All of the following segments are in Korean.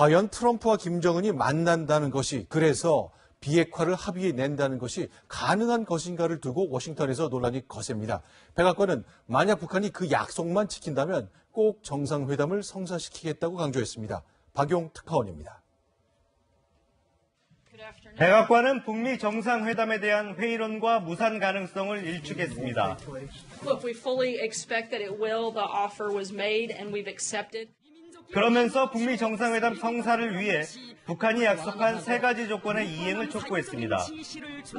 과연 트럼프와 김정은이 만난다는 것이, 그래서 비핵화를 합의해 낸다는 것이 가능한 것인가를 두고 워싱턴에서 논란이 거셉니다. 백악관은 만약 북한이 그 약속만 지킨다면 꼭 정상회담을 성사시키겠다고 강조했습니다. 박용 특파원입니다. 백악관은 북미 정상회담에 대한 회의론과 무산 가능성을 일축했습니다. Look, we fully expect that it will. The offer was made and we've accepted. 그러면서 북미 정상회담 성사를 위해 북한이 약속한 세 가지 조건의 이행을 촉구했습니다.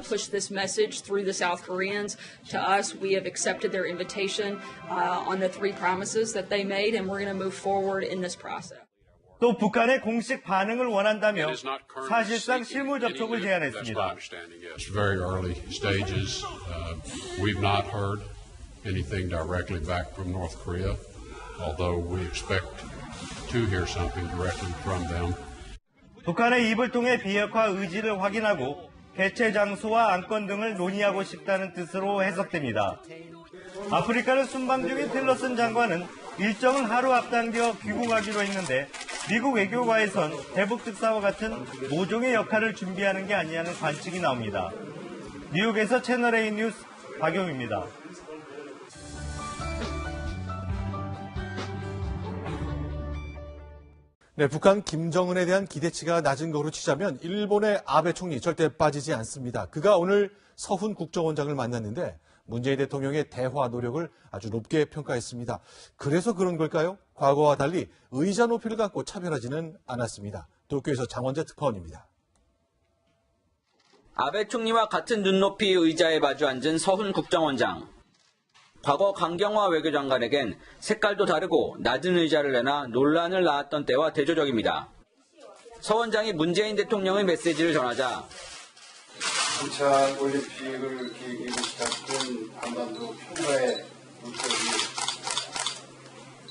Push this message through the South Koreans. To us, we have accepted their invitation on the three promises that they made, and we're going to move forward in this process. 또 북한의 공식 반응을 원한다며 사실상 실무 접촉을 제안했습니다. It's very early stages. We've not heard anything directly back from North Korea, although we expect to hear something directly from them. 북한의 입을 통해 비핵화 의지를 확인하고 개최 장소와 안건 등을 논의하고 싶다는 뜻으로 해석됩니다. 아프리카를 순방 중인 틸러슨 장관은 일정을 하루 앞당겨 귀국하기로 했는데 미국 외교가에선 대북 특사와 같은 모종의 역할을 준비하는 게 아니냐는 관측이 나옵니다. 뉴욕에서 채널A 뉴스 박용입니다. 네, 북한 김정은에 대한 기대치가 낮은 거로 치자면 일본의 아베 총리 절대 빠지지 않습니다. 그가 오늘 서훈 국정원장을 만났는데 문재인 대통령의 대화 노력을 아주 높게 평가했습니다. 그래서 그런 걸까요? 과거와 달리 의자 높이를 갖고 차별하지는 않았습니다. 도쿄에서 장원재 특파원입니다. 아베 총리와 같은 눈높이 의자에 마주 앉은 서훈 국정원장. 과거 강경화 외교장관에겐 색깔도 다르고 낮은 의자를 내놔 논란을 낳았던 때와 대조적입니다. 서 원장이 문재인 대통령의 메시지를 전하자 2차 올림픽을 계기로 시작된 한반도 평화의 물결이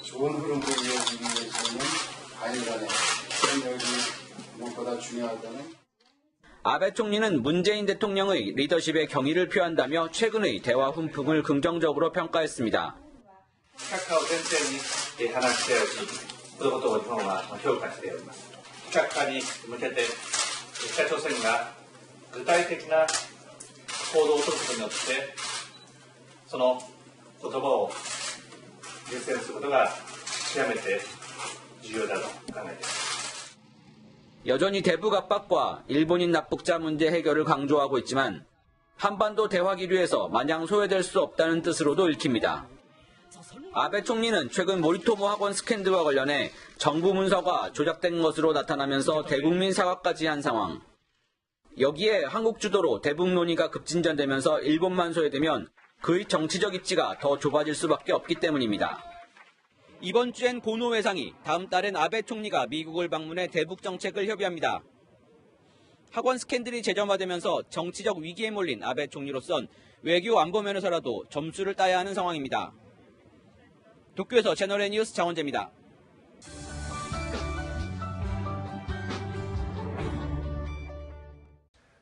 좋은 흐름으로 이어지기 위해서는 한일 간의 협력이 무엇보다 중요하다는. 아베 총리는 문재인 대통령의 리더십에 경의를 표한다며 최근의 대화 훈풍을 긍정적으로 평가했습니다. 非核化を前提に話し合いをし、このことを日本は評価しております。非核化に向けて北朝鮮が具体的な行動を取ることによって、その言葉を実践することが極めて重要だと考えています。 여전히 대북 압박과 일본인 납북자 문제 해결을 강조하고 있지만 한반도 대화 기류에서 마냥 소외될 수 없다는 뜻으로도 읽힙니다. 아베 총리는 최근 모리토모 학원 스캔들과 관련해 정부 문서가 조작된 것으로 나타나면서 대국민 사과까지 한 상황. 여기에 한국 주도로 대북 논의가 급진전되면서 일본만 소외되면 그의 정치적 입지가 더 좁아질 수밖에 없기 때문입니다. 이번 주엔 고노 외상이, 다음 달엔 아베 총리가 미국을 방문해 대북 정책을 협의합니다. 학원 스캔들이 재점화되면서 정치적 위기에 몰린 아베 총리로선 외교 안보 면에서라도 점수를 따야 하는 상황입니다. 도쿄에서 채널A 뉴스 장원재입니다.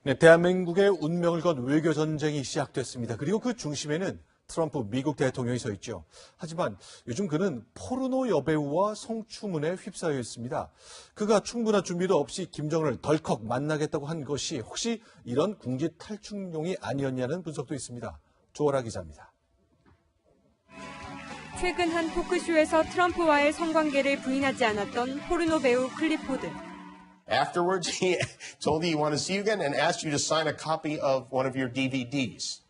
네, 대한민국의 운명을 건 외교 전쟁이 시작됐습니다. 그리고 그 중심에는 트럼프 미국 대통령이 서 있죠. 하지만 요즘 그는 포르노 여배우와 성추문에 휩싸여 있습니다. 그가 충분한 준비도 없이 김정은을 덜컥 만나겠다고 한 것이 혹시 이런 궁지 탈출용이 아니었냐는 분석도 있습니다. 조아라 기자입니다. 최근 한 토크쇼에서 트럼프와의 성관계를 부인하지 않았던 포르노 배우 클리포드. Afterwards, he told you he wanted to see you again and asked you to sign a copy of one of your DVDs.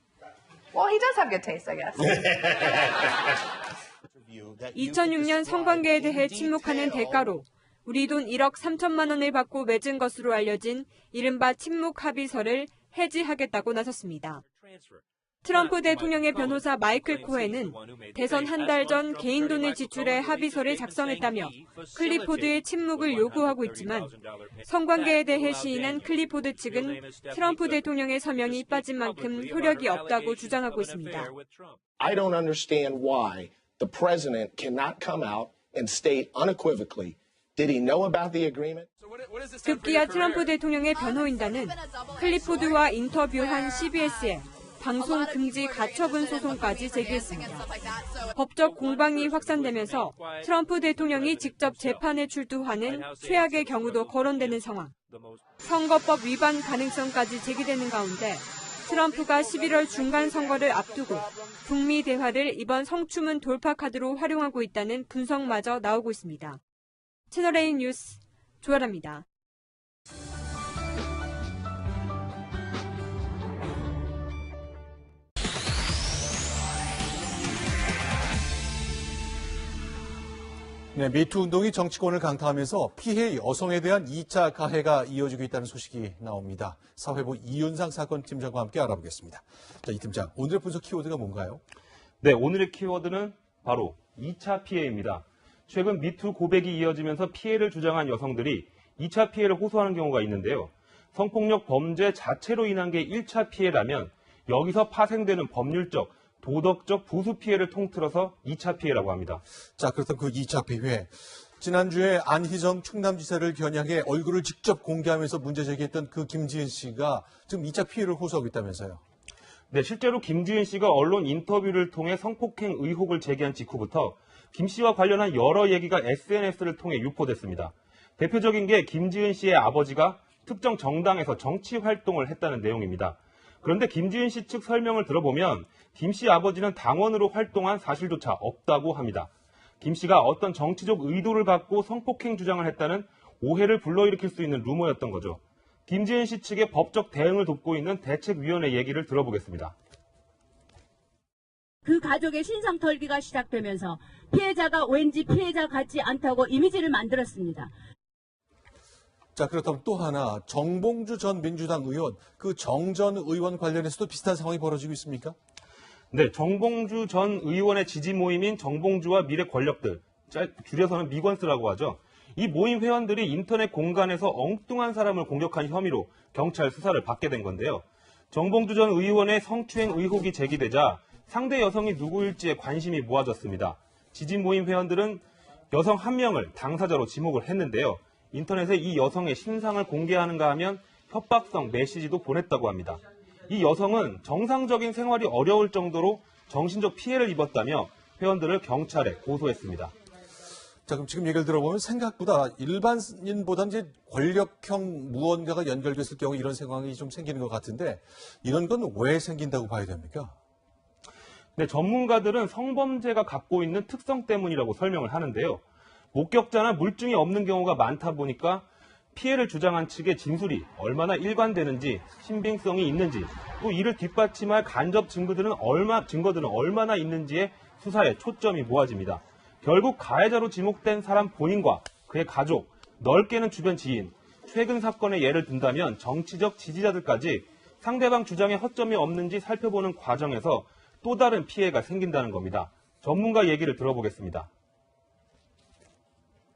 Well, he does have good taste, I guess. 2006년 성관계에 대해 침묵하는 대가로 우리 돈 1억 3천만 원을 받고 맺은 것으로 알려진 이른바 침묵 합의서를 해지하겠다고 나섰습니다. 트럼프 대통령의 변호사 마이클 코헨은 대선 한 달 전 개인 돈을 지출해 합의서를 작성했다며 클리포드의 침묵을 요구하고 있지만 성관계에 대해 시인한 클리포드 측은 트럼프 대통령의 서명이 빠진 만큼 효력이 없다고 주장하고 있습니다. I don't understand why the president cannot come out and state unequivocally did he know about the agreement? 급기야 트럼프 대통령의 변호인단은 클리포드와 인터뷰한 CBS에 방송 금지 가처분 소송까지 제기했습니다. 법적 공방이 확산되면서 트럼프 대통령이 직접 재판에 출두하는 최악의 경우도 거론되는 상황. 선거법 위반 가능성까지 제기되는 가운데 트럼프가 11월 중간 선거를 앞두고 북미 대화를 이번 성추문 돌파 카드로 활용하고 있다는 분석마저 나오고 있습니다. 채널A 뉴스 조아라입니다. 네, 미투 운동이 정치권을 강타하면서 피해 여성에 대한 2차 가해가 이어지고 있다는 소식이 나옵니다. 사회부 이윤상 사건 팀장과 함께 알아보겠습니다. 자, 이 팀장, 오늘의 분석 키워드가 뭔가요? 네, 오늘의 키워드는 바로 2차 피해입니다. 최근 미투 고백이 이어지면서 피해를 주장한 여성들이 2차 피해를 호소하는 경우가 있는데요. 성폭력 범죄 자체로 인한 게 1차 피해라면 여기서 파생되는 법률적, 도덕적 부수 피해를 통틀어서 2차 피해라고 합니다. 자, 그렇다면 그 2차 피해. 지난주에 안희정 충남지사를 겨냥해 얼굴을 직접 공개하면서 문제 제기했던 그 김지은 씨가 지금 2차 피해를 호소하고 있다면서요. 네, 실제로 김지은 씨가 언론 인터뷰를 통해 성폭행 의혹을 제기한 직후부터 김 씨와 관련한 여러 얘기가 SNS를 통해 유포됐습니다. 대표적인 게 김지은 씨의 아버지가 특정 정당에서 정치 활동을 했다는 내용입니다. 그런데 김지은 씨 측 설명을 들어보면 김 씨 아버지는 당원으로 활동한 사실조차 없다고 합니다. 김 씨가 어떤 정치적 의도를 갖고 성폭행 주장을 했다는 오해를 불러일으킬 수 있는 루머였던 거죠. 김지은 씨 측의 법적 대응을 돕고 있는 대책위원회 얘기를 들어보겠습니다. 그 가족의 신상 털기가 시작되면서 피해자가 왠지 피해자 같지 않다고 이미지를 만들었습니다. 자, 그렇다면 또 하나, 정봉주 전 민주당 의원, 그 정 전 의원 관련해서도 비슷한 상황이 벌어지고 있습니까? 네, 정봉주 전 의원의 지지 모임인 정봉주와 미래 권력들, 줄여서는 미권스라고 하죠. 이 모임 회원들이 인터넷 공간에서 엉뚱한 사람을 공격한 혐의로 경찰 수사를 받게 된 건데요. 정봉주 전 의원의 성추행 의혹이 제기되자 상대 여성이 누구일지에 관심이 모아졌습니다. 지지 모임 회원들은 여성 한 명을 당사자로 지목을 했는데요. 인터넷에 이 여성의 신상을 공개하는가 하면 협박성 메시지도 보냈다고 합니다. 이 여성은 정상적인 생활이 어려울 정도로 정신적 피해를 입었다며 회원들을 경찰에 고소했습니다. 자, 그럼 지금 얘기를 들어보면 생각보다 일반인보다 이제 권력형 무언가가 연결됐을 경우 이런 상황이 좀 생기는 것 같은데 이런 건 왜 생긴다고 봐야 됩니까? 네, 전문가들은 성범죄가 갖고 있는 특성 때문이라고 설명을 하는데요. 목격자나 물증이 없는 경우가 많다 보니까 피해를 주장한 측의 진술이 얼마나 일관되는지, 신빙성이 있는지, 또 이를 뒷받침할 간접 증거들은 얼마나 있는지에 수사에 초점이 모아집니다. 결국 가해자로 지목된 사람 본인과 그의 가족, 넓게는 주변 지인, 최근 사건의 예를 든다면 정치적 지지자들까지 상대방 주장에 허점이 없는지 살펴보는 과정에서 또 다른 피해가 생긴다는 겁니다. 전문가 얘기를 들어보겠습니다.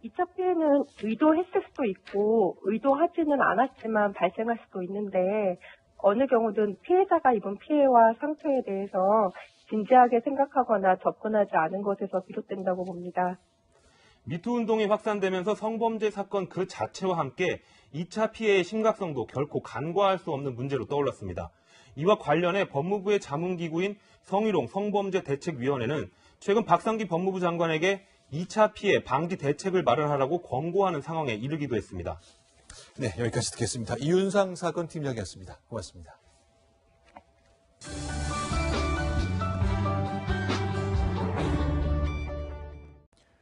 2차 피해는 의도했을 수도 있고 의도하지는 않았지만 발생할 수도 있는데 어느 경우든 피해자가 입은 피해와 상처에 대해서 진지하게 생각하거나 접근하지 않은 것에서 비롯된다고 봅니다. 미투 운동이 확산되면서 성범죄 사건 그 자체와 함께 2차 피해의 심각성도 결코 간과할 수 없는 문제로 떠올랐습니다. 이와 관련해 법무부의 자문기구인 성희롱 성범죄 대책위원회는 최근 박상기 법무부 장관에게 2차 피해 방지 대책을 마련하라고 권고하는 상황에 이르기도 했습니다. 네, 여기까지 듣겠습니다. 이윤상 사건 팀장이었습니다. 고맙습니다.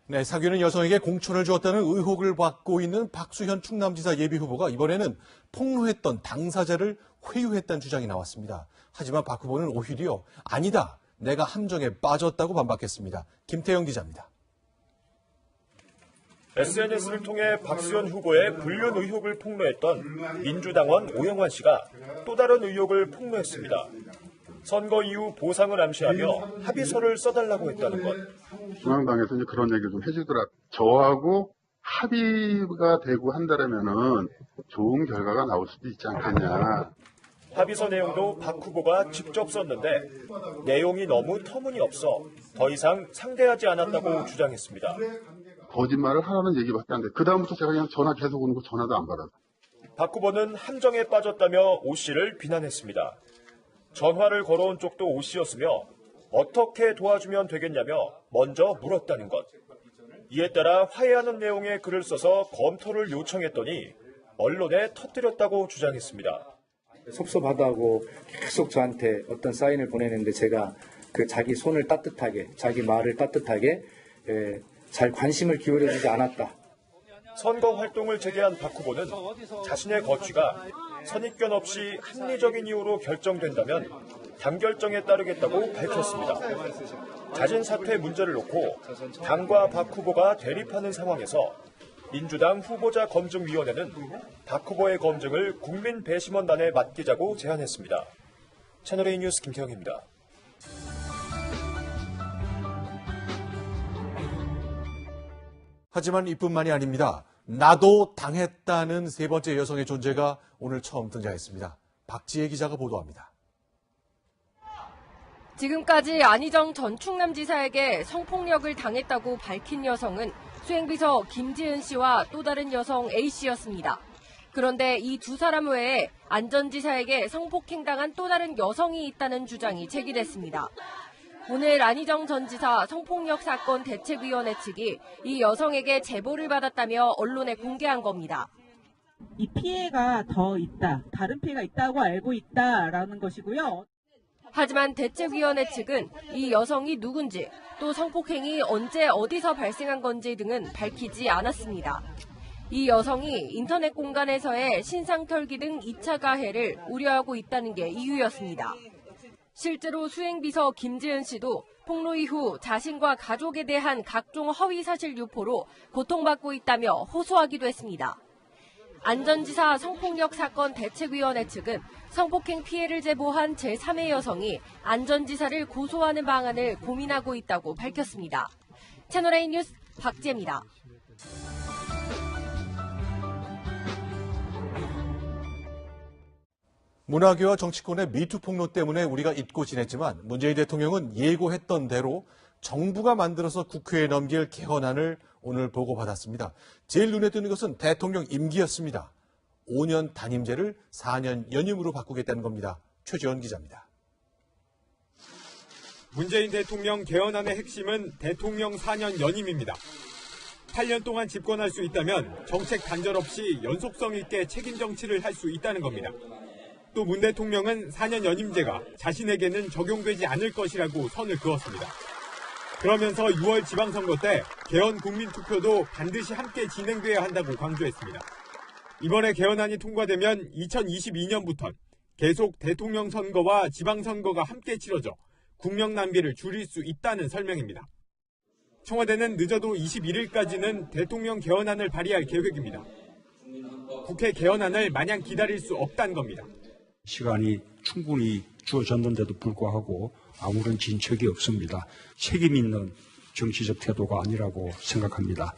네, 사귀는 여성에게 공천을 주었다는 의혹을 받고 있는 박수현 충남지사 예비후보가 이번에는 폭로했던 당사자를 회유했다는 주장이 나왔습니다. 하지만 박 후보는 오히려 아니다, 내가 함정에 빠졌다고 반박했습니다. 김태영 기자입니다. SNS를 통해 박수현 후보의 불륜 의혹을 폭로했던 민주당원 오영환 씨가 또 다른 의혹을 폭로했습니다. 선거 이후 보상을 암시하며 합의서를 써달라고 했다는 것. 중앙당에서 이제 그런 얘기를 좀 해주더라. 저하고 합의가 되고 한다면은 좋은 결과가 나올 수도 있지 않겠냐. 합의서 내용도 박 후보가 직접 썼는데 내용이 너무 터무니없어 더 이상 상대하지 않았다고 주장했습니다. 거짓말을 하라는 얘기밖에 안 돼. 그 다음부터 제가 그냥 전화 계속 오는 거 전화도 안 받아. 박 후보는 함정에 빠졌다며 오 씨를 비난했습니다. 전화를 걸어온 쪽도 오 씨였으며 어떻게 도와주면 되겠냐며 먼저 물었다는 것. 이에 따라 화해하는 내용의 글을 써서 검토를 요청했더니 언론에 터뜨렸다고 주장했습니다. 섭섭하다고 계속 저한테 어떤 사인을 보내는데 제가 그 자기 손을 따뜻하게, 자기 말을 따뜻하게 잘 관심을 기울여주지 않았다. 선거 활동을 재개한 박 후보는 자신의 거취가 선입견 없이 합리적인 이유로 결정된다면 당 결정에 따르겠다고 밝혔습니다. 자진 사퇴 문제를 놓고 당과 박 후보가 대립하는 상황에서 민주당 후보자 검증위원회는 박 후보의 검증을 국민배심원단에 맡기자고 제안했습니다. 채널A 뉴스 김태형입니다. 하지만 이뿐만이 아닙니다. 나도 당했다는 세 번째 여성의 존재가 오늘 처음 등장했습니다. 박지혜 기자가 보도합니다. 지금까지 안희정 전 충남지사에게 성폭력을 당했다고 밝힌 여성은 수행비서 김지은 씨와 또 다른 여성 A 씨였습니다. 그런데 이 두 사람 외에 안 전 지사에게 성폭행당한 또 다른 여성이 있다는 주장이 제기됐습니다. 오늘 안희정 전 지사 성폭력 사건 대책위원회 측이 이 여성에게 제보를 받았다며 언론에 공개한 겁니다. 이 피해가 더 있다, 다른 피해가 있다고 알고 있다라는 것이고요. 하지만 대책위원회 측은 이 여성이 누군지 또 성폭행이 언제 어디서 발생한 건지 등은 밝히지 않았습니다. 이 여성이 인터넷 공간에서의 신상털기 등 2차 가해를 우려하고 있다는 게 이유였습니다. 실제로 수행비서 김지은 씨도 폭로 이후 자신과 가족에 대한 각종 허위사실 유포로 고통받고 있다며 호소하기도 했습니다. 안 전 지사 성폭력 사건 대책위원회 측은 성폭행 피해를 제보한 제3의 여성이 안 전 지사를 고소하는 방안을 고민하고 있다고 밝혔습니다. 채널A 뉴스 박지혜입니다. 문화계와 정치권의 미투 폭로 때문에 우리가 잊고 지냈지만 문재인 대통령은 예고했던 대로 정부가 만들어서 국회에 넘길 개헌안을 오늘 보고받았습니다. 제일 눈에 띄는 것은 대통령 임기였습니다. 5년 단임제를 4년 연임으로 바꾸겠다는 겁니다. 최지원 기자입니다. 문재인 대통령 개헌안의 핵심은 대통령 4년 연임입니다. 8년 동안 집권할 수 있다면 정책 단절 없이 연속성 있게 책임 정치를 할 수 있다는 겁니다. 또 문 대통령은 4년 연임제가 자신에게는 적용되지 않을 것이라고 선을 그었습니다. 그러면서 6월 지방선거 때 개헌 국민투표도 반드시 함께 진행돼야 한다고 강조했습니다. 이번에 개헌안이 통과되면 2022년부터는 계속 대통령 선거와 지방선거가 함께 치러져 국명 낭비를 줄일 수 있다는 설명입니다. 청와대는 늦어도 21일까지는 대통령 개헌안을 발의할 계획입니다. 국회 개헌안을 마냥 기다릴 수 없다는 겁니다. 시간이 충분히 주어졌는데도 불구하고 아무런 진척이 없습니다. 책임 있는 정치적 태도가 아니라고 생각합니다.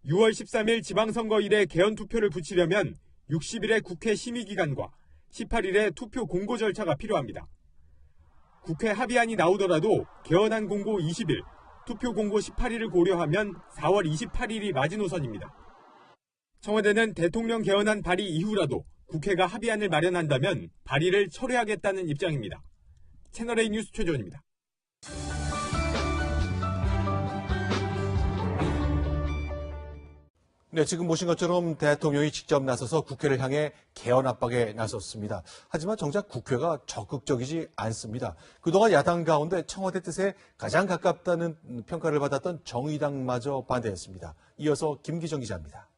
6월 13일 지방선거일에 개헌 투표를 붙이려면 60일의 국회 심의기간과 18일의 투표 공고 절차가 필요합니다. 국회 합의안이 나오더라도 개헌안 공고 20일, 투표 공고 18일을 고려하면 4월 28일이 마지노선입니다. 청와대는 대통령 개헌안 발의 이후라도 국회가 합의안을 마련한다면 발의를 철회하겠다는 입장입니다. 채널A 뉴스 최지원입니다. 네, 지금 보신 것처럼 대통령이 직접 나서서 국회를 향해 개헌 압박에 나섰습니다. 하지만 정작 국회가 적극적이지 않습니다. 그동안 야당 가운데 청와대 뜻에 가장 가깝다는 평가를 받았던 정의당마저 반대했습니다. 이어서 김기정 기자입니다.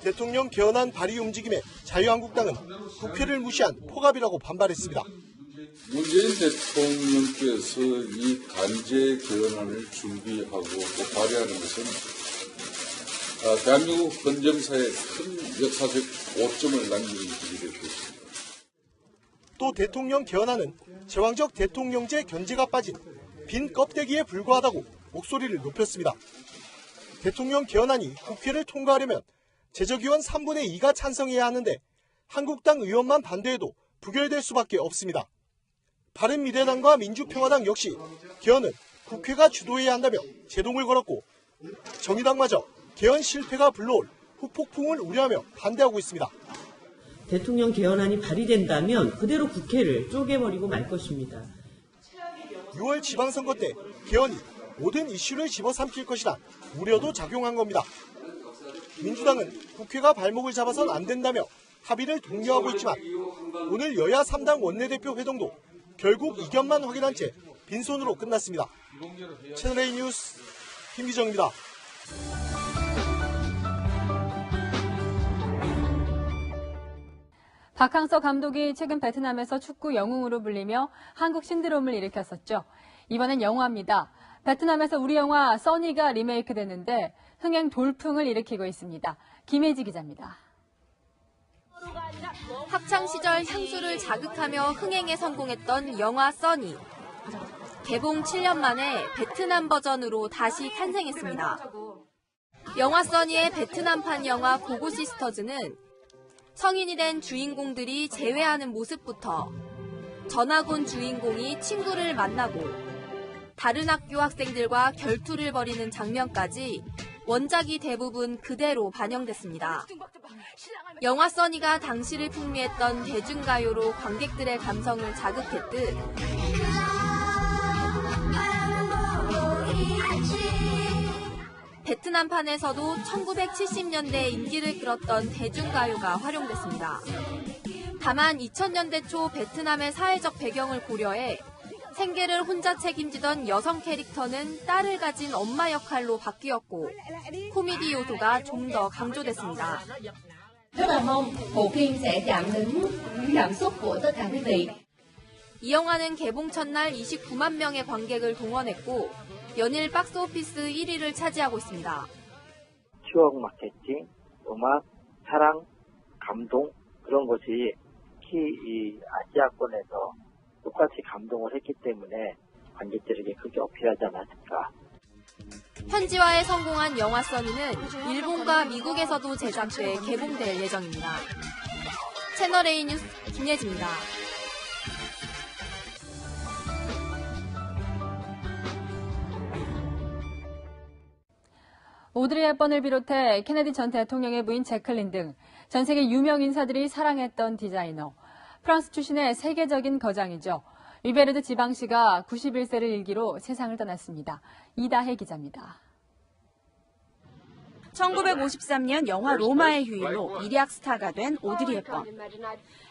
대통령 개헌안 발의 움직임에 자유한국당은 국회를 무시한 포갑이라고 반발했습니다. 문재인 대통령께서 이 관제 개헌안을 준비하고 또 발의하는 것은 대한민국 헌정사에 큰 역사적 오점을 남기는 일이 될 것입니다. 또 대통령 개헌안은 제왕적 대통령제 견제가 빠진 빈 껍데기에 불과하다고 목소리를 높였습니다. 대통령 개헌안이 국회를 통과하려면 제적의원 3분의 2가 찬성해야 하는데 한국당 의원만 반대해도 부결될 수밖에 없습니다. 바른미래당과 민주평화당 역시 개헌은 국회가 주도해야 한다며 제동을 걸었고 정의당마저 개헌 실패가 불러올 후폭풍을 우려하며 반대하고 있습니다. 대통령 개헌안이 발의된다면 그대로 국회를 쪼개버리고 말 것입니다. 6월 지방선거 때 개헌이 모든 이슈를 집어삼킬 것이라 우려도 작용한 겁니다. 민주당은 국회가 발목을 잡아선 안 된다며 합의를 독려하고 있지만 오늘 여야 3당 원내대표 회동도 결국 이견만 확인한 채 빈손으로 끝났습니다. 채널A 뉴스 김기정입니다. 박항서 감독이 최근 베트남에서 축구 영웅으로 불리며 한국 신드롬을 일으켰었죠. 이번엔 영화입니다. 베트남에서 우리 영화 써니가 리메이크 됐는데 흥행 돌풍을 일으키고 있습니다. 김혜지 기자입니다. 학창시절 향수를 자극하며 흥행에 성공했던 영화 써니. 개봉 7년 만에 베트남 버전으로 다시 탄생했습니다. 영화 써니의 베트남판 영화 고고 시스터즈는 성인이 된 주인공들이 재회하는 모습부터 전학온 주인공이 친구를 만나고 다른 학교 학생들과 결투를 벌이는 장면까지 원작이 대부분 그대로 반영됐습니다. 영화 써니가 당시를 풍미했던 대중가요로 관객들의 감성을 자극했듯 베트남판에서도 1970년대 인기를 끌었던 대중가요가 활용됐습니다. 다만 2000년대 초 베트남의 사회적 배경을 고려해 생계를 혼자 책임지던 여성 캐릭터는 딸을 가진 엄마 역할로 바뀌었고 코미디 요소가 좀 더 강조됐습니다. 이 영화는 개봉 첫날 29만 명의 관객을 동원했고 연일 박스오피스 1위를 차지하고 있습니다. 추억 마케팅, 음악, 사랑, 감동 그런 것이 특히 이 아시아권에서 똑같이 감동을 했기 때문에 관객들에게 크게 어필하지 않았을까. 현지화에 성공한 영화 써니는 일본과 미국에서도 제작돼 개봉될 예정입니다. 채널A 뉴스 김예지입니다. 오드리 헵번을 비롯해 케네디 전 대통령의 부인 제클린 등 전 세계 유명 인사들이 사랑했던 디자이너. 프랑스 출신의 세계적인 거장이죠. 위베르드 지방시가 91세를 일기로 세상을 떠났습니다. 이다혜 기자입니다. 1953년 영화 로마의 휴일로 일약 스타가 된 오드리 헵번.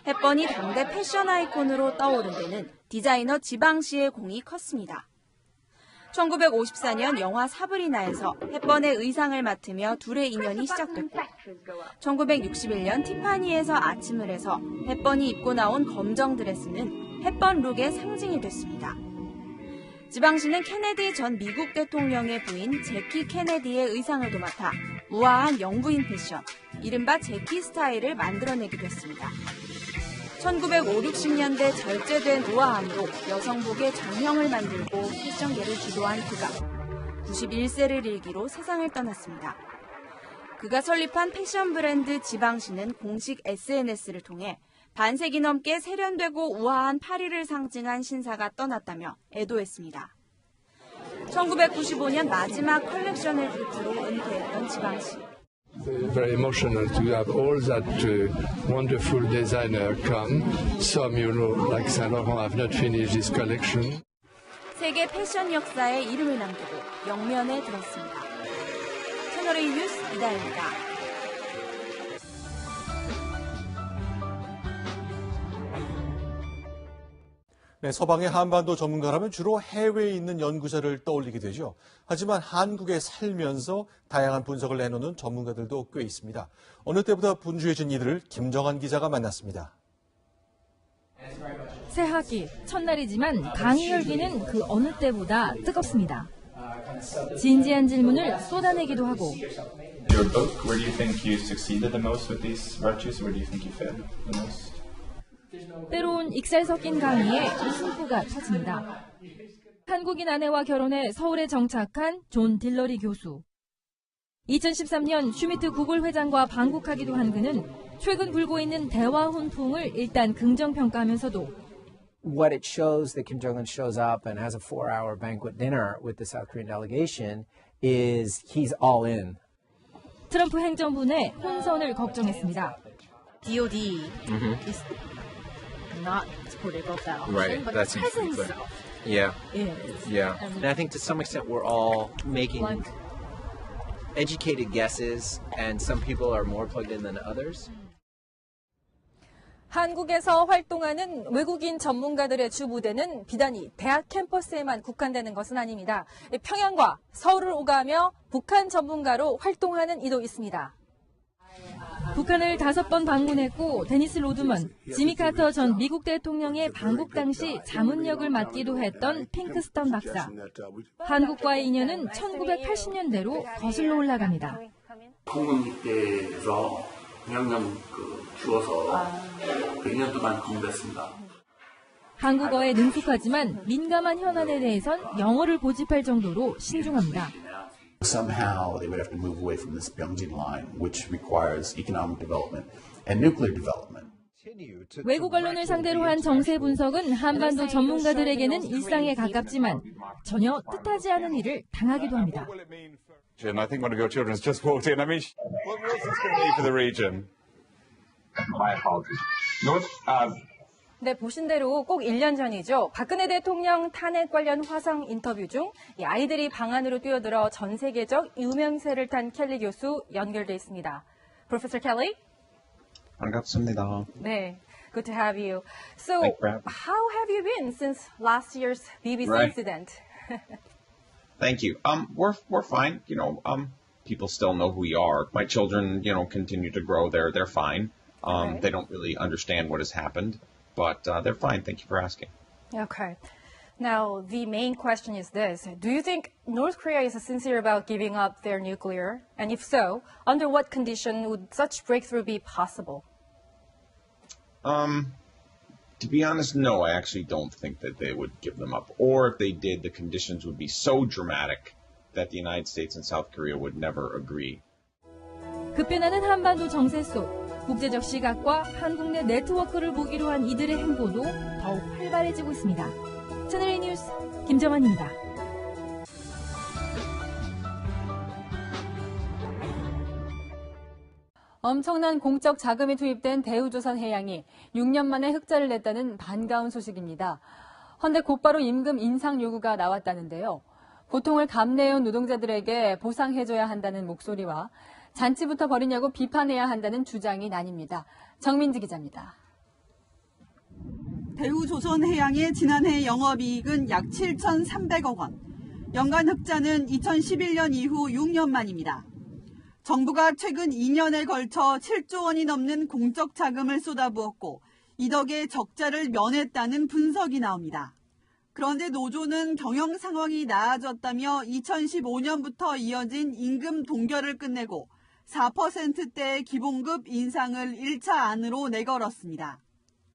헵번이 당대 패션 아이콘으로 떠오른 데는 디자이너 지방시의 공이 컸습니다. 1954년 영화 사브리나에서 헵번의 의상을 맡으며 둘의 인연이 시작됐고 1961년 티파니에서 아침을 해서 헵번이 입고 나온 검정 드레스는 헵번 룩의 상징이 됐습니다. 지방시는 케네디 전 미국 대통령의 부인 제키 케네디의 의상을 도맡아 우아한 영부인 패션, 이른바 제키 스타일을 만들어내기도 했습니다. 1950, 60년대 절제된 우아함으로 여성복의 정형을 만들고 패션계를 주도한 그가 91세를 일기로 세상을 떠났습니다. 그가 설립한 패션 브랜드 지방시는 공식 SNS를 통해 반세기 넘게 세련되고 우아한 파리를 상징한 신사가 떠났다며 애도했습니다. 1995년 마지막 컬렉션을 끝으로 은퇴했던 지방시. Very emotional to have all that wonderful designer come. Some, like Saint Laurent, have not finished this collection. 세계 패션 역사에 이름을 남기고 영면에 들었습니다. 채널A 뉴스 이다혜입니다. 네, 서방의 한반도 전문가라면 주로 해외에 있는 연구자를 떠올리게 되죠. 하지만 한국에 살면서 다양한 분석을 내놓는 전문가들도 꽤 있습니다. 어느 때보다 분주해진 이들을 김정한 기자가 만났습니다. 새학기 첫날이지만 강의 열기는 그 어느 때보다 뜨겁습니다. 진지한 질문을 쏟아내기도 하고 Your book, where do you think you succeeded the most with these virtues? Where do you think you failed the most? 때론 익살 섞인 강의에 웃음기가 터집니다. 한국인 아내와 결혼해 서울에 정착한 존 딜러리 교수. 2013년 슈미트 구글 회장과 방북하기도 한 그는 최근 불고 있는 대화 훈풍을 일단 긍정평가하면서도 What it shows that Kim Jong-un shows up and has a 4-hour banquet dinner with the South Korean delegation is he's all in. 트럼프 행정부 내 혼선을 걱정했습니다. DOD is not supportive of that option, Right, but that's the president clear. itself Yeah. is. Yeah. And I think to some extent we're all making educated guesses, and some people are more plugged in than others. 한국에서 활동하는 외국인 전문가들의 주 무대는 비단이 대학 캠퍼스에만 국한되는 것은 아닙니다. 평양과 서울을 오가며 북한 전문가로 활동하는 이도 있습니다. 북한을 5번 방문했고 데니스 로드먼, 지미 카터 전 미국 대통령의 방북 당시 자문 역을 맡기도 했던 핑크스턴 박사. 한국과의 인연은 1980년대로 거슬러 올라갑니다. 국문학대에서 영양 주어서 100년 동안 공부했습니다. 한국어에 능숙하지만 민감한 현안에 대해선 영어를 고집할 정도로 신중합니다. Somehow they would have to move away from this Beijing line, which requires economic development and nuclear development. 외국 언론을 상대로 한 정세 분석은 한반도 전문가들에게는 일상에 가깝지만 전혀 뜻하지 않은 일을 당하기도 합니다. I think one of your children's just walked in. I mean, what's this going to mean for the region? My apologies. 네, 보신 대로 꼭 1년 전이죠. 박근혜 대통령 탄핵 관련 화상 인터뷰 중 이 아이들이 방 안으로 뛰어들어 전 세계적 유명세를 탄 켈리 교수 연결돼 있습니다. Professor Kelly? 반갑습니다. 네, good to have you. So, Thanks for having me. how have you been since last year's BBC Right. incident? Thank you. We're fine. People still know who we are. My children, continue to grow. They're fine. Okay. They don't really understand what has happened, but they're fine. Thank you for asking. Okay. Now, the main question is this. Do you think North Korea is sincere about giving up their nuclear? And if so, under what condition would such breakthrough be possible? To be honest, no, I actually don't think that they would give them up. Or if they did, the conditions would be so dramatic that the United States and South Korea would never agree. 급변하는 한반도 정세 속 국제적 시각과 한국 내 네트워크를 무기로 한 이들의 행보도 더욱 활발해지고 있습니다. 채널A 뉴스 김정환입니다. 엄청난 공적 자금이 투입된 대우조선해양이 6년 만에 흑자를 냈다는 반가운 소식입니다. 헌데 곧바로 임금 인상 요구가 나왔다는데요. 고통을 감내해온 노동자들에게 보상해줘야 한다는 목소리와 잔치부터 벌이냐고 비판해야 한다는 주장이 나뉩니다. 정민지 기자입니다. 대우조선해양의 지난해 영업이익은 약 7,300억 원. 연간 흑자는 2011년 이후 6년 만입니다. 정부가 최근 2년에 걸쳐 7조 원이 넘는 공적 자금을 쏟아부었고 이 덕에 적자를 면했다는 분석이 나옵니다. 그런데 노조는 경영 상황이 나아졌다며 2015년부터 이어진 임금 동결을 끝내고 4%대의 기본급 인상을 1차 안으로 내걸었습니다.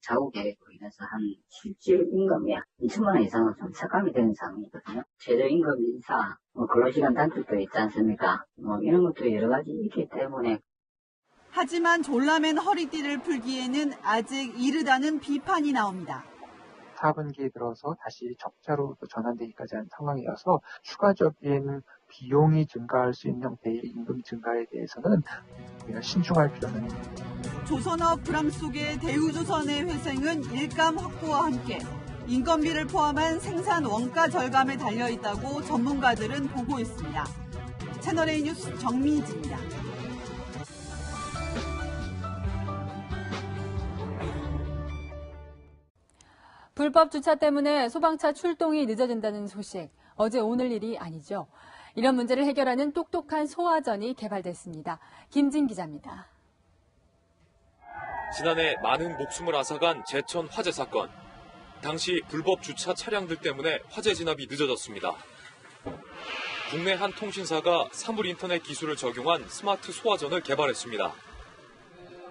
좌우 계획으로 인해서 한 실질 임금이 2천만 원 이상은 좀 삭감이 되는 상황이거든요. 최저 임금 인사, 근로시간 단축도 있지 않습니까? 이런 것도 여러 가지 있기 때문에. 하지만 졸라맨 허리띠를 풀기에는 아직 이르다는 비판이 나옵니다. 4분기에 들어서 다시 적자로 전환되기까지 한 상황이어서 추가적인 비용이 증가할 수 있는 대일 임금 증가에 대해서는 신중할 필요는 있습니다. 조선업 불황 속의 대우조선의 회생은 일감 확보와 함께 인건비를 포함한 생산 원가 절감에 달려있다고 전문가들은 보고 있습니다. 채널A 뉴스 정민지입니다. 불법 주차 때문에 소방차 출동이 늦어진다는 소식. 어제 오늘 일이 아니죠. 이런 문제를 해결하는 똑똑한 소화전이 개발됐습니다. 김진 기자입니다. 지난해 많은 목숨을 앗아간 제천 화재 사건. 당시 불법 주차 차량들 때문에 화재 진압이 늦어졌습니다. 국내 한 통신사가 사물 인터넷 기술을 적용한 스마트 소화전을 개발했습니다.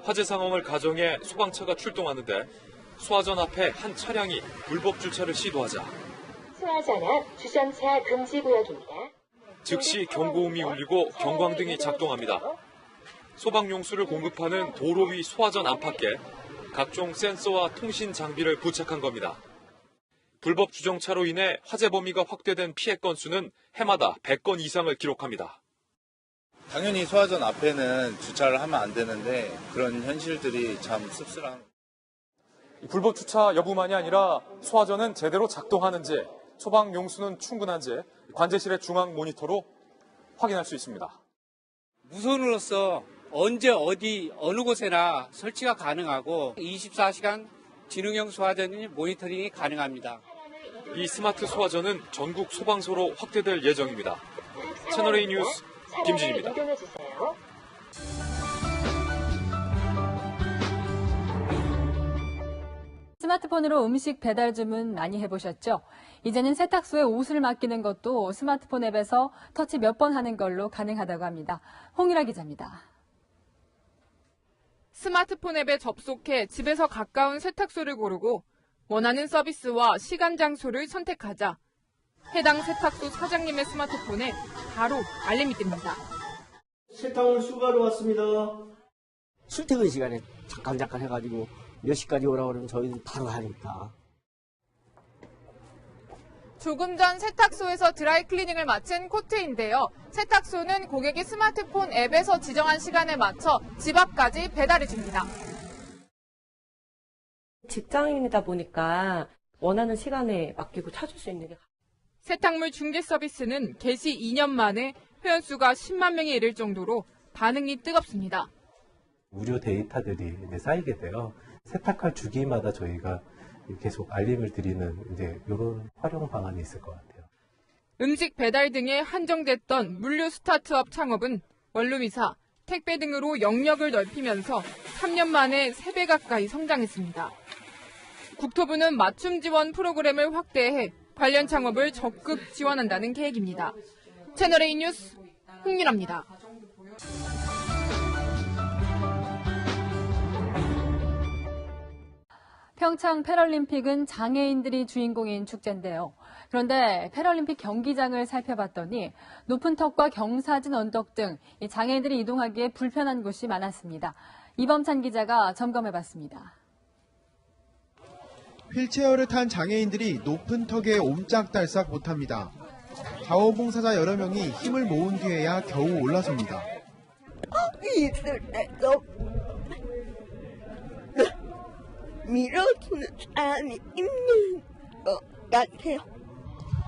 화재 상황을 가정해 소방차가 출동하는데 소화전 앞에 한 차량이 불법 주차를 시도하자 소화전 주정차 금지 구역입니다. 즉시 경고음이 울리고 경광등이 작동합니다. 소방용수를 공급하는 도로 위 소화전 안팎에 각종 센서와 통신 장비를 부착한 겁니다. 불법 주정차로 인해 화재 범위가 확대된 피해 건수는 해마다 100건 이상을 기록합니다. 당연히 소화전 앞에는 주차를 하면 안 되는데 그런 현실들이 참 씁쓸한. 불법 주차 여부만이 아니라 소화전은 제대로 작동하는지, 소방 용수는 충분한지 관제실의 중앙 모니터로 확인할 수 있습니다. 무선으로서 언제 어디 어느 곳에나 설치가 가능하고 24시간 지능형 소화전이 모니터링이 가능합니다. 이 스마트 소화전은 전국 소방서로 확대될 예정입니다. 채널A 뉴스 김진입니다. 스마트폰으로 음식 배달 주문 많이 해보셨죠? 이제는 세탁소에 옷을 맡기는 것도 스마트폰 앱에서 터치 몇 번 하는 걸로 가능하다고 합니다. 홍일아 기자입니다. 스마트폰 앱에 접속해 집에서 가까운 세탁소를 고르고 원하는 서비스와 시간 장소를 선택하자 해당 세탁소 사장님의 스마트폰에 바로 알림이 뜹니다. 세탁물 수거하러 왔습니다. 출퇴근 시간에 잠깐 해가지고 몇 시까지 오라고 그러면 저희는 바로 하니까. 조금 전 세탁소에서 드라이클리닝을 마친 코트인데요. 세탁소는 고객이 스마트폰 앱에서 지정한 시간에 맞춰 집 앞까지 배달해 줍니다. 직장인이다 보니까 원하는 시간에 맡기고 찾을 수 있는 게. 세탁물 중개 서비스는 개시 2년 만에 회원수가 10만 명에 이를 정도로 반응이 뜨겁습니다. 무료 데이터들이 쌓이게 돼요. 세탁할 주기마다 저희가 계속 알림을 드리는 이런 활용 방안이 있을 것 같아요. 음식 배달 등에 한정됐던 물류 스타트업 창업은 원룸이사, 택배 등으로 영역을 넓히면서 3년 만에 3배 가까이 성장했습니다. 국토부는 맞춤 지원 프로그램을 확대해 관련 창업을 적극 지원한다는 계획입니다. 채널A 뉴스 홍윤아입니다. 평창 패럴림픽은 장애인들이 주인공인 축제인데요. 그런데 패럴림픽 경기장을 살펴봤더니 높은 턱과 경사진 언덕 등 장애인들이 이동하기에 불편한 곳이 많았습니다. 이범찬 기자가 점검해봤습니다. 휠체어를 탄 장애인들이 높은 턱에 옴짝달싹 못합니다. 자원봉사자 여러 명이 힘을 모은 뒤에야 겨우 올라섭니다. 있을 때도 밀어주는 사람이 있는 것 같아요.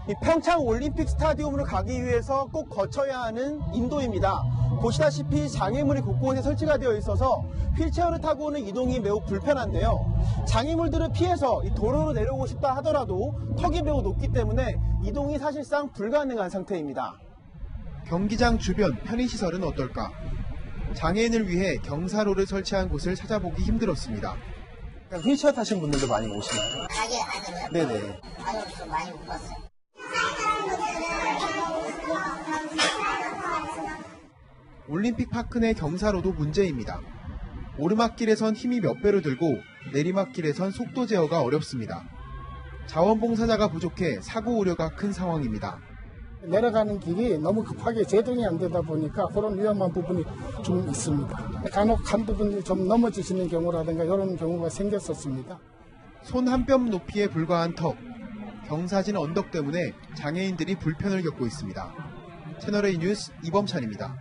이 평창 올림픽 스타디움으로 가기 위해서 꼭 거쳐야 하는 인도입니다. 보시다시피 장애물이 곳곳에 설치가 되어 있어서 휠체어를 타고는 이동이 매우 불편한데요. 장애물들을 피해서 이 도로로 내려오고 싶다 하더라도 턱이 매우 높기 때문에 이동이 사실상 불가능한 상태입니다. 경기장 주변 편의시설은 어떨까? 장애인을 위해 경사로를 설치한 곳을 찾아보기 힘들었습니다. 휠체어 타신 분들도 많이 오시나요? 가게 안으로요? 네네. 안으로 많이 못 봤어요. 올림픽 파크 내 경사로도 문제입니다. 오르막길에선 힘이 몇 배로 들고 내리막길에선 속도 제어가 어렵습니다. 자원봉사자가 부족해 사고 우려가 큰 상황입니다. 내려가는 길이 너무 급하게 제동이 안 되다 보니까 그런 위험한 부분이 좀 있습니다. 간혹 한두 분이 좀 넘어지시는 경우라든가 이런 경우가 생겼었습니다. 손 한 뼘 높이에 불과한 턱, 경사진 언덕 때문에 장애인들이 불편을 겪고 있습니다. 채널A 뉴스 이범찬입니다.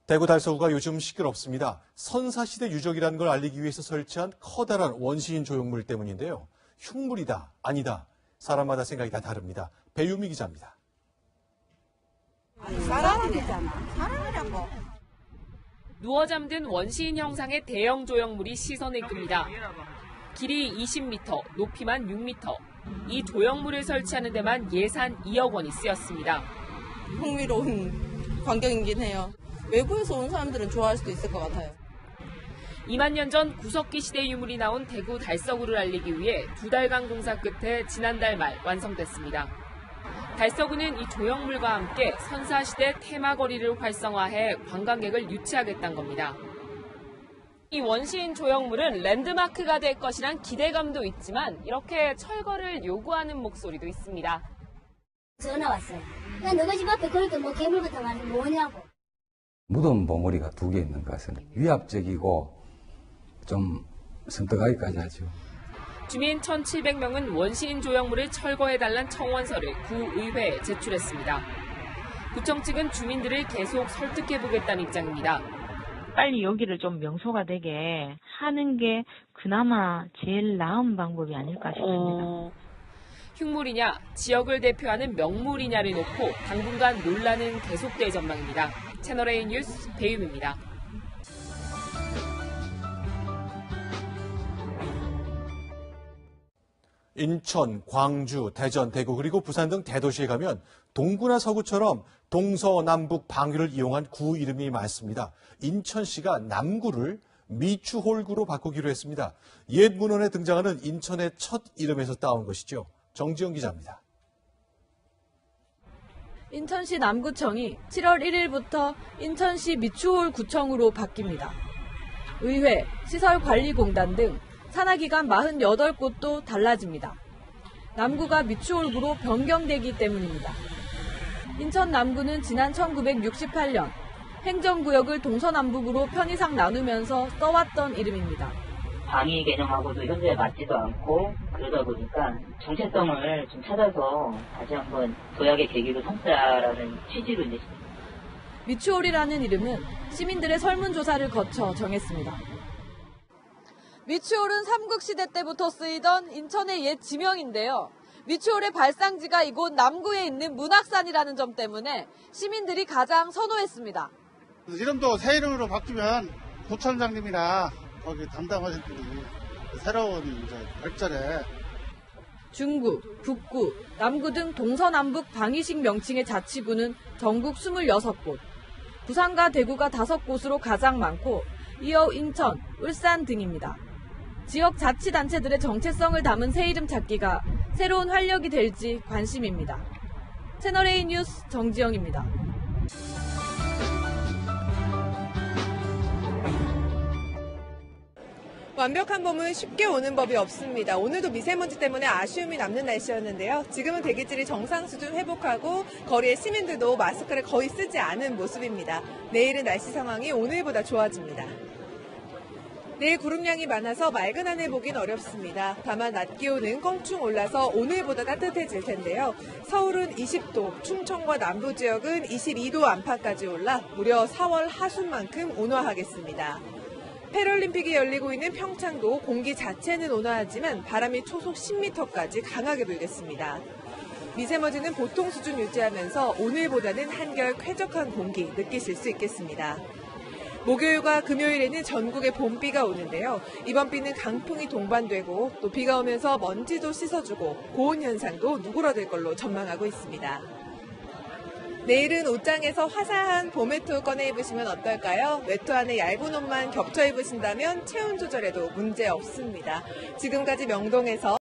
대구 달서구가 요즘 시끄럽습니다. 선사시대 유적이라는 걸 알리기 위해서 설치한 커다란 원시인 조형물 때문인데요. 흉물이다, 아니다. 사람마다 생각이 다 다릅니다. 배유미 기자입니다. 사람이잖아. 사람이라고. 누워 잠든 원시인 형상의 대형 조형물이 시선을 끕니다. 길이 20m, 높이만 6m. 이 조형물을 설치하는 데만 예산 2억 원이 쓰였습니다. 흥미로운 광경이긴 해요. 외부에서 온 사람들은 좋아할 수도 있을 것 같아요. 2만 년 전 구석기 시대 유물이 나온 대구 달서구를 알리기 위해 2달간 공사 끝에 지난달 말 완성됐습니다. 달서구는 이 조형물과 함께 선사시대 테마거리를 활성화해 관광객을 유치하겠다는 겁니다. 이 원시인 조형물은 랜드마크가 될 것이란 기대감도 있지만 이렇게 철거를 요구하는 목소리도 있습니다. 전화 왔어요. 야, 너희 집 앞에 그렇게 괴물 같은 거 뭐냐고. 무덤 봉우리가 2개 있는 것은 위압적이고 좀 섬뜩하기까지 하죠. 주민 1,700명은 원시인 조형물을 철거해달란 청원서를 구의회에 제출했습니다. 구청 측은 주민들을 계속 설득해보겠다는 입장입니다. 빨리 여기를 좀 명소가 되게 하는 게 그나마 제일 나은 방법이 아닐까 싶습니다. 흉물이냐, 지역을 대표하는 명물이냐를 놓고 당분간 논란은 계속될 전망입니다. 채널A 뉴스 배윤입니다. 인천, 광주, 대전, 대구 그리고 부산 등 대도시에 가면 동구나 서구처럼 동서남북 방위를 이용한 구 이름이 많습니다. 인천시가 남구를 미추홀구로 바꾸기로 했습니다. 옛 문헌에 등장하는 인천의 첫 이름에서 따온 것이죠. 정지영 기자입니다. 인천시 남구청이 7월 1일부터 인천시 미추홀구청으로 바뀝니다. 의회, 시설관리공단 등 산하기관 48곳도 달라집니다. 남구가 미추홀구로 변경되기 때문입니다. 인천 남구는 지난 1968년 행정구역을 동서남북으로 편의상 나누면서 써왔던 이름입니다. 방위 개념하고도 현재 맞지도 않고 그러다 보니까 정체성을 좀 찾아서 다시 한번 도약의 계기로 삼자라는 취지로 이제 미추홀이라는 이름은 시민들의 설문조사를 거쳐 정했습니다. 미추홀은 삼국시대 때부터 쓰이던 인천의 옛 지명인데요. 미추홀의 발상지가 이곳 남구에 있는 문학산이라는 점 때문에 시민들이 가장 선호했습니다. 이름도 새 이름으로 바뀌면 도청장님이나 거기 담당하신 분이 새로운 발전에 중구, 북구, 남구 등 동서남북 방위식 명칭의 자치구는 전국 26곳, 부산과 대구가 5곳으로 가장 많고 이어 인천, 울산 등입니다. 지역 자치단체들의 정체성을 담은 새 이름 찾기가 새로운 활력이 될지 관심입니다. 채널A 뉴스 정지영입니다. 완벽한 봄은 쉽게 오는 법이 없습니다. 오늘도 미세먼지 때문에 아쉬움이 남는 날씨였는데요. 지금은 대기질이 정상 수준 회복하고 거리의 시민들도 마스크를 거의 쓰지 않은 모습입니다. 내일은 날씨 상황이 오늘보다 좋아집니다. 내일 구름량이 많아서 맑은 하늘 보긴 어렵습니다. 다만 낮 기온은 껑충 올라서 오늘보다 따뜻해질 텐데요. 서울은 20도, 충청과 남부 지역은 22도 안팎까지 올라 무려 4월 하순만큼 온화하겠습니다. 패럴림픽이 열리고 있는 평창도 공기 자체는 온화하지만 바람이 초속 10m까지 강하게 불겠습니다. 미세먼지는 보통 수준 유지하면서 오늘보다는 한결 쾌적한 공기 느끼실 수 있겠습니다. 목요일과 금요일에는 전국에 봄비가 오는데요. 이번 비는 강풍이 동반되고 또 비가 오면서 먼지도 씻어주고 고온 현상도 누그러들 걸로 전망하고 있습니다. 내일은 옷장에서 화사한 봄 외투 꺼내 입으시면 어떨까요? 외투 안에 얇은 옷만 겹쳐 입으신다면 체온 조절에도 문제 없습니다. 지금까지 명동에서